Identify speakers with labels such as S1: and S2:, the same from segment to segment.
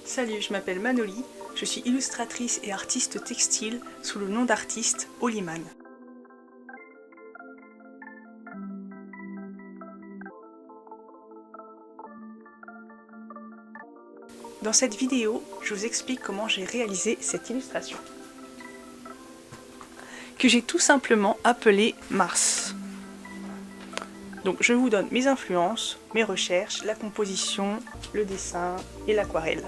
S1: Salut, je m'appelle Manoli, je suis illustratrice et artiste textile sous le nom d'artiste Oliman. Dans cette vidéo, je vous explique comment j'ai réalisé cette illustration, que j'ai tout simplement appelée Mars. Donc je vous donne mes influences, mes recherches, la composition, le dessin et l'aquarelle.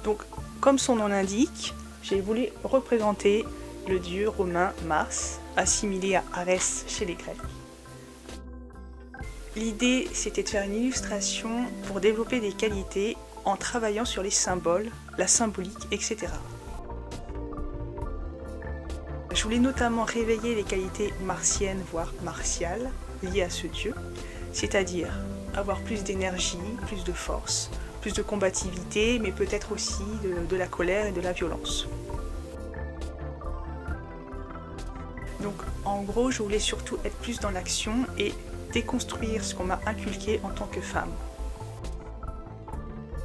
S1: Donc, comme son nom l'indique, j'ai voulu représenter le dieu romain Mars, assimilé à Arès chez les Grecs. L'idée, c'était de faire une illustration pour développer des qualités en travaillant sur les symboles, la symbolique, etc. Je voulais notamment réveiller les qualités martiennes, voire martiales, liées à ce dieu, c'est-à-dire avoir plus d'énergie, plus de force, plus de combativité, mais peut-être aussi de la colère et de la violence. Donc en gros, je voulais surtout être plus dans l'action et déconstruire ce qu'on m'a inculqué en tant que femme.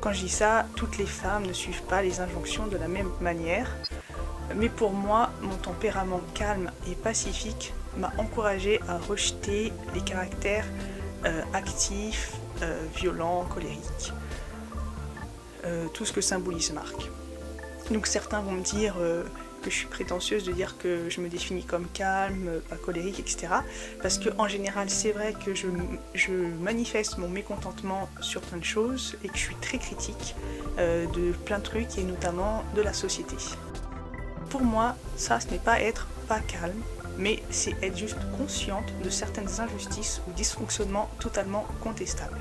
S1: Quand je dis ça, toutes les femmes ne suivent pas les injonctions de la même manière, mais pour moi, mon tempérament calme et pacifique m'a encouragée à rejeter les caractères actifs, violents, colériques. Tout ce que symbolise Marc. Donc certains vont me dire que je suis prétentieuse de dire que je me définis comme calme, pas colérique, etc. Parce qu'en général, c'est vrai que je manifeste mon mécontentement sur plein de choses et que je suis très critique de plein de trucs et notamment de la société. Pour moi, ça, ce n'est pas être pas calme, mais c'est être juste consciente de certaines injustices ou dysfonctionnements totalement contestables.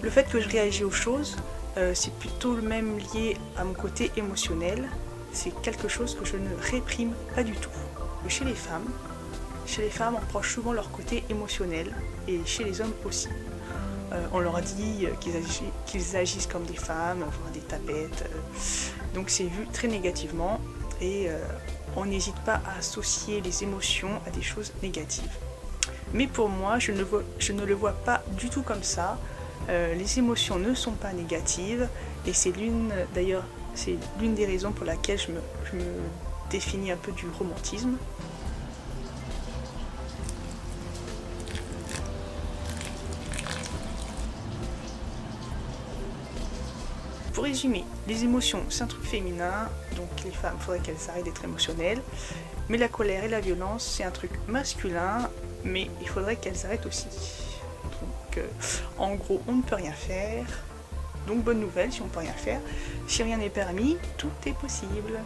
S1: Le fait que je réagis aux choses, c'est plutôt même lié à mon côté émotionnel. C'est quelque chose que je ne réprime pas du tout. Chez les femmes, on reproche souvent leur côté émotionnel, et chez les hommes aussi. On leur dit qu'ils agissent comme des femmes, voire des tapettes. Donc c'est vu très négativement, et on n'hésite pas à associer les émotions à des choses négatives. Mais pour moi, je ne le vois pas du tout comme ça. Les émotions ne sont pas négatives, et c'est l'une des raisons pour laquelle je me définis un peu du romantisme. Pour résumer, les émotions c'est un truc féminin, donc les femmes, il faudrait qu'elles arrêtent d'être émotionnelles, mais la colère et la violence c'est un truc masculin, mais il faudrait qu'elles arrêtent aussi. Donc en gros, on ne peut rien faire, donc bonne nouvelle si on ne peut rien faire. Si rien n'est permis, tout est possible.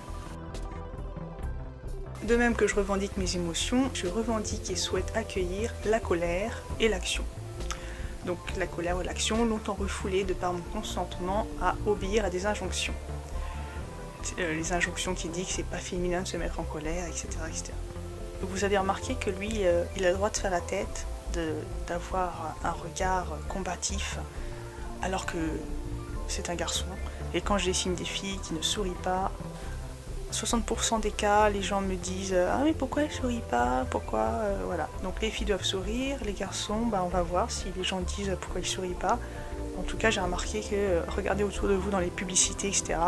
S1: De même que je revendique mes émotions, je revendique et souhaite accueillir la colère et l'action. Donc la colère ou l'action, longtemps refoulée de par mon consentement à obéir à des injonctions. Les injonctions qui disent que c'est pas féminin de se mettre en colère, etc. etc. Vous avez remarqué que lui, il a le droit de faire la tête, d'avoir un regard combatif, alors que c'est un garçon. Et quand je dessine des filles qui ne sourient pas, 60% des cas, les gens me disent « Ah mais pourquoi elle sourit pas ? Pourquoi voilà. » Donc les filles doivent sourire, les garçons, on va voir si les gens disent « Pourquoi ils sourient pas ?» En tout cas, j'ai remarqué que, regardez autour de vous dans les publicités, etc.,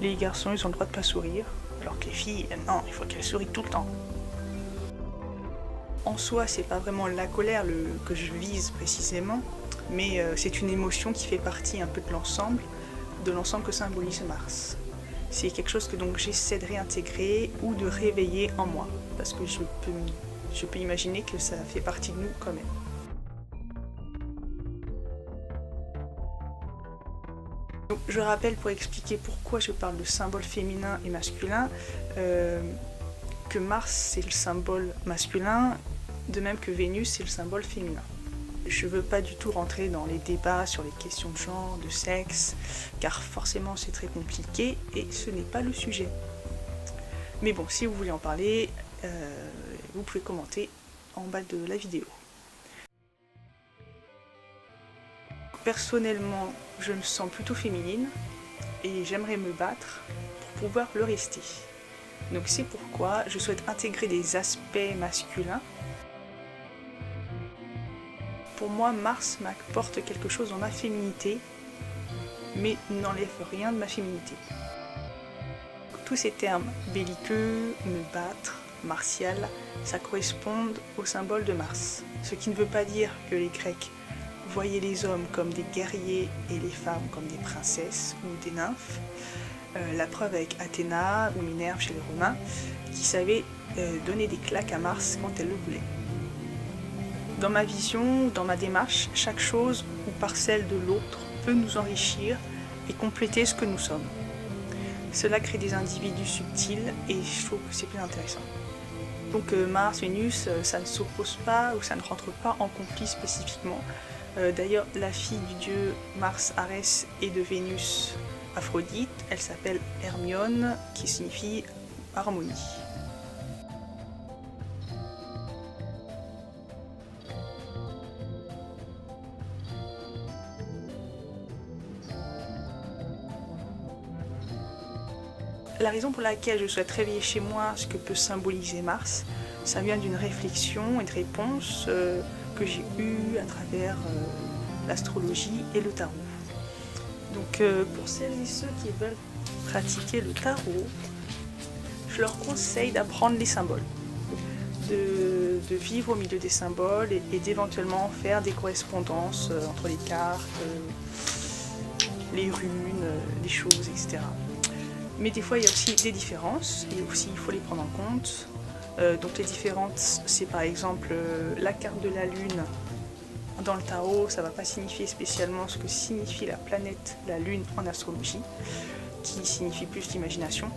S1: les garçons, ils ont le droit de pas sourire, alors que les filles, non, il faut qu'elles sourient tout le temps. En soi, c'est pas vraiment la colère que je vise précisément, mais c'est une émotion qui fait partie un peu de l'ensemble que symbolise Mars. C'est quelque chose que donc j'essaie de réintégrer ou de réveiller en moi, parce que je peux imaginer que ça fait partie de nous quand même. Donc, je rappelle pour expliquer pourquoi je parle de symbole féminin et masculin, que Mars c'est le symbole masculin, de même que Vénus c'est le symbole féminin. Je ne veux pas du tout rentrer dans les débats sur les questions de genre, de sexe, car forcément c'est très compliqué et ce n'est pas le sujet. Mais bon, si vous voulez en parler, vous pouvez commenter en bas de la vidéo. personnellement, je me sens plutôt féminine et j'aimerais me battre pour pouvoir le rester. Donc c'est pourquoi je souhaite intégrer des aspects masculins. Pour moi, Mars m'apporte quelque chose dans ma féminité, mais n'enlève rien de ma féminité. Tous ces termes belliqueux, me battre, martial, ça correspond au symbole de Mars. Ce qui ne veut pas dire que les Grecs voyaient les hommes comme des guerriers et les femmes comme des princesses ou des nymphes. La preuve avec Athéna ou Minerve chez les Romains, qui savaient donner des claques à Mars quand elle le voulait. Dans ma vision, dans ma démarche, chaque chose ou parcelle de l'autre peut nous enrichir et compléter ce que nous sommes. Cela crée des individus subtils et je trouve que c'est plus intéressant. Donc Mars, Vénus, ça ne s'oppose pas ou ça ne rentre pas en conflit spécifiquement. D'ailleurs, la fille du dieu Mars, Arès, et de Vénus, Aphrodite, elle s'appelle Hermione, qui signifie harmonie. La raison pour laquelle je souhaite réveiller chez moi ce que peut symboliser Mars, ça vient d'une réflexion et de réponse que j'ai eue à travers l'astrologie et le tarot. Donc pour celles et ceux qui veulent pratiquer le tarot, je leur conseille d'apprendre les symboles, de vivre au milieu des symboles et d'éventuellement faire des correspondances entre les cartes, les runes, les choses, etc. Mais des fois il y a aussi des différences et aussi il faut les prendre en compte. Donc les différences, c'est par exemple la carte de la lune. Dans le tarot, ça ne va pas signifier spécialement ce que signifie la planète, la lune en astrologie, qui signifie plus l'imagination,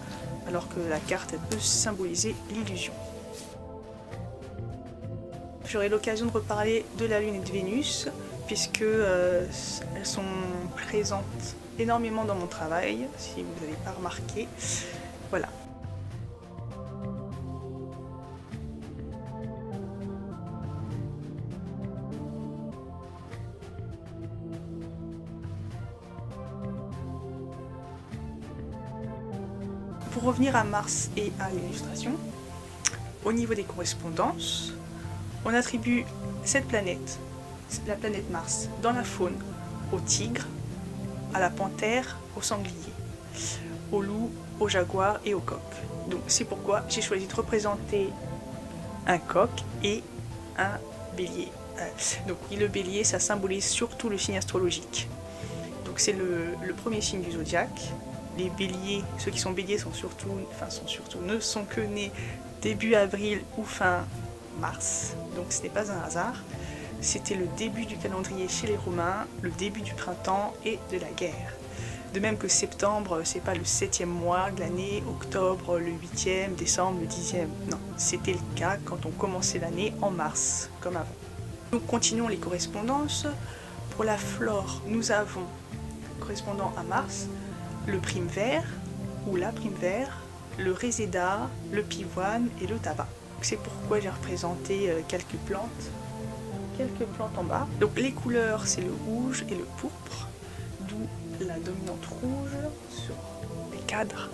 S1: alors que la carte elle peut symboliser l'illusion. J'aurai l'occasion de reparler de la lune et de Vénus, puisque elles sont présentes énormément dans mon travail, si vous n'avez pas remarqué. Voilà. Pour revenir à Mars et à l'illustration, au niveau des correspondances, on attribue cette planète, la planète Mars, dans la faune, au tigre, à la panthère, au sanglier, au loup, au jaguar et au coq. Donc c'est pourquoi j'ai choisi de représenter un coq et un bélier. Donc oui, le bélier, ça symbolise surtout le signe astrologique. Donc c'est le premier signe du zodiaque. Les béliers, ceux qui sont béliers ne sont que nés début avril ou fin mars, donc ce n'est pas un hasard. C'était le début du calendrier chez les Romains, le début du printemps et de la guerre. De même que septembre, c'est pas le 7e mois de l'année, octobre le 8e, décembre le 10e. Non, c'était le cas quand on commençait l'année en mars, comme avant. Nous continuons les correspondances. Pour la flore, nous avons, correspondant à Mars, le prime-vert ou la prime-vert, le réséda, le pivoine et le tabac. C'est pourquoi j'ai représenté quelques plantes en bas. Donc les couleurs, c'est le rouge et le pourpre, d'où la dominante rouge sur les cadres.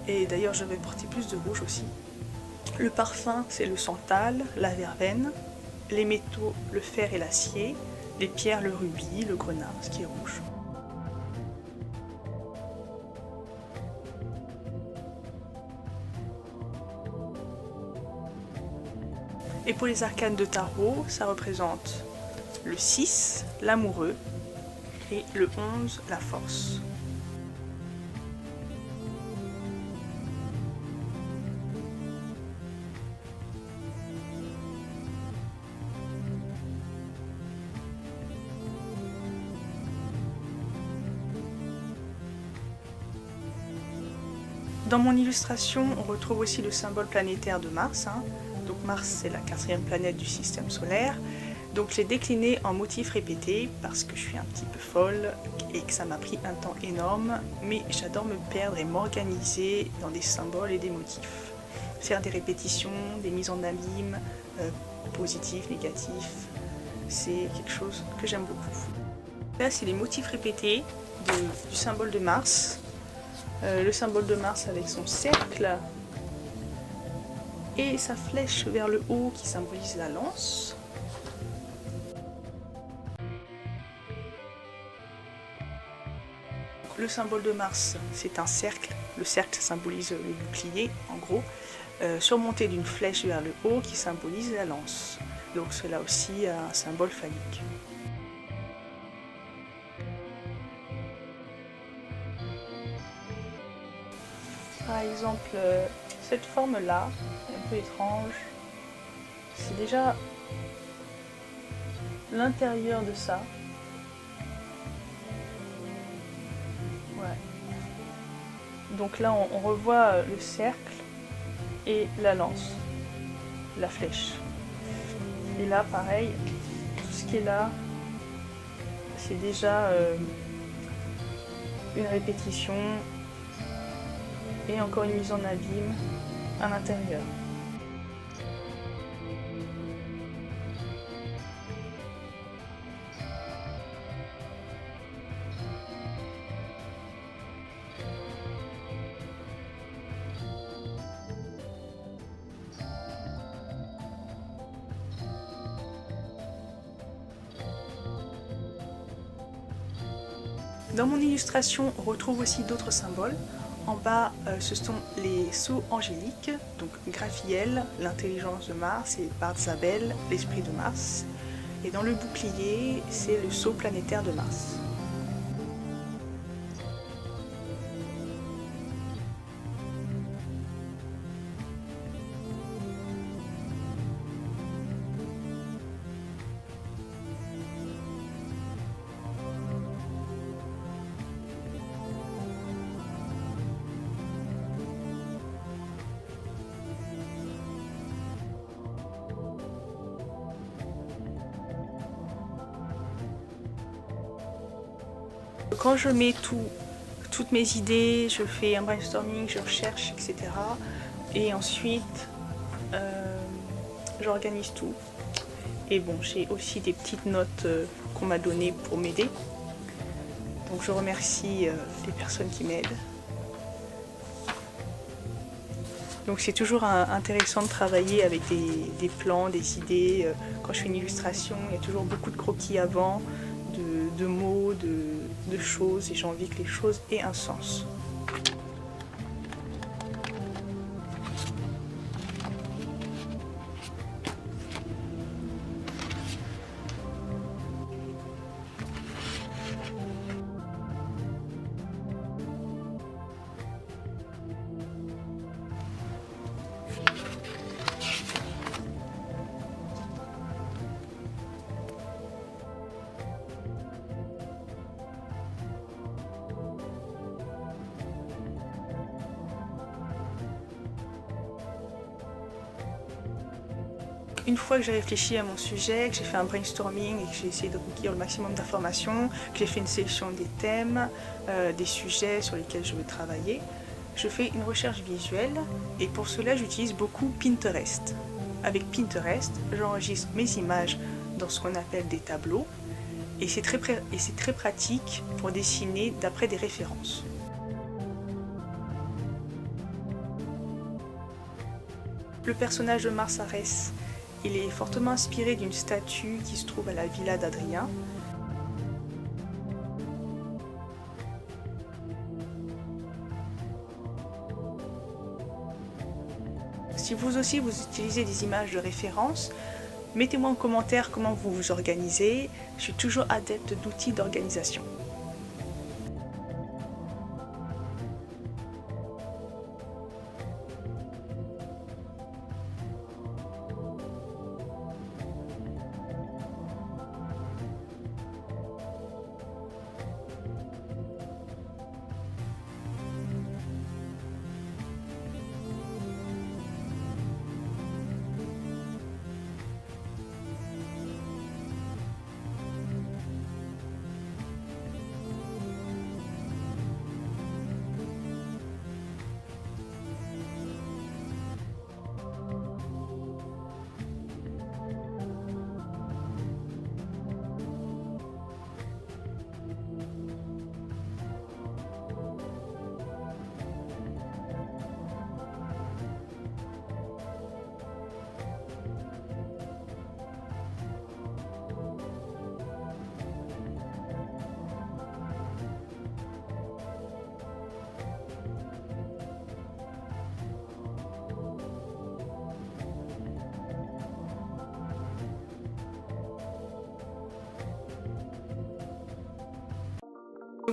S1: Et d'ailleurs, je vais porter plus de rouge aussi. Le parfum, c'est le santal, la verveine. Les métaux, le fer et l'acier. Les pierres, le rubis, le grenat, ce qui est rouge. Et pour les arcanes de tarot, ça représente le 6, l'amoureux, et le 11, la force. Dans mon illustration, on retrouve aussi le symbole planétaire de Mars. Donc Mars, c'est la 4e planète du système solaire. Donc je l'ai décliné en motifs répétés parce que je suis un petit peu folle et que ça m'a pris un temps énorme. Mais j'adore me perdre et m'organiser dans des symboles et des motifs. Faire des répétitions, des mises en abîme, positifs, négatifs, c'est quelque chose que j'aime beaucoup. Là, c'est les motifs répétés du symbole de Mars. Le symbole de Mars avec son cercle et sa flèche vers le haut qui symbolise la lance. Le symbole de Mars, c'est un cercle. Le cercle symbolise le bouclier, en gros, surmonté d'une flèche vers le haut qui symbolise la lance. Donc cela aussi un symbole phallique. Par exemple, cette forme-là, un peu étrange, c'est déjà l'intérieur de ça. Ouais. Donc là, on revoit le cercle et la lance, la flèche. Et là, pareil, tout ce qui est là, c'est déjà une répétition et encore une mise en abîme à l'intérieur. Dans mon illustration, on retrouve aussi d'autres symboles. En bas, ce sont les sceaux angéliques, donc Graphiel, l'intelligence de Mars, et Barzabel, l'esprit de Mars. Et dans le bouclier, c'est le sceau planétaire de Mars. Quand je mets toutes mes idées, je fais un brainstorming, je recherche, etc. Et ensuite, j'organise tout. Et bon, j'ai aussi des petites notes qu'on m'a données pour m'aider. Donc je remercie les personnes qui m'aident. Donc c'est toujours intéressant de travailler avec des plans, des idées. Quand je fais une illustration, il y a toujours beaucoup de croquis avant, de mots, de choses, et j'ai envie que les choses aient un sens. Une fois que j'ai réfléchi à mon sujet, que j'ai fait un brainstorming et que j'ai essayé de recueillir le maximum d'informations, que j'ai fait une sélection des thèmes, des sujets sur lesquels je veux travailler, je fais une recherche visuelle et pour cela j'utilise beaucoup Pinterest. Avec Pinterest, j'enregistre mes images dans ce qu'on appelle des tableaux et c'est très pratique pour dessiner d'après des références. Le personnage de Mars Arès, il est fortement inspiré d'une statue qui se trouve à la villa d'Adrien. Si vous aussi vous utilisez des images de référence, mettez-moi en commentaire comment vous vous organisez. Je suis toujours adepte d'outils d'organisation.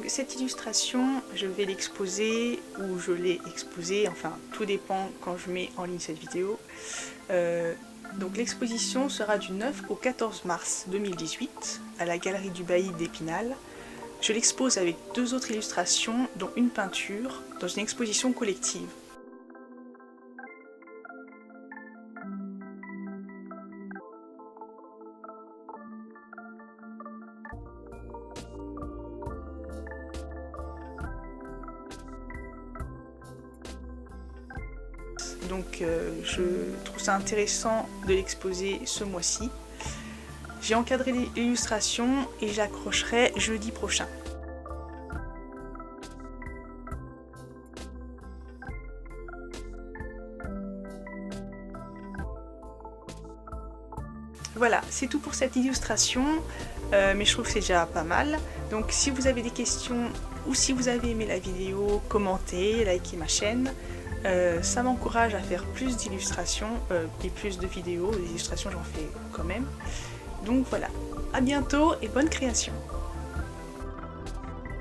S1: Donc cette illustration, je vais l'exposer ou je l'ai exposée, enfin tout dépend quand je mets en ligne cette vidéo. Donc l'exposition sera du 9 au 14 mars 2018 à la Galerie du Bailli d'Épinal. Je l'expose avec 2 autres illustrations, dont une peinture, dans une exposition collective. Donc je trouve ça intéressant de l'exposer ce mois-ci. J'ai encadré l'illustration et j'accrocherai jeudi prochain. Voilà, c'est tout pour cette illustration, mais je trouve que c'est déjà pas mal. Donc si vous avez des questions ou si vous avez aimé la vidéo, commentez, likez ma chaîne. Ça m'encourage à faire plus d'illustrations et plus de vidéos. Des illustrations j'en fais quand même. Donc voilà, à bientôt et bonne création!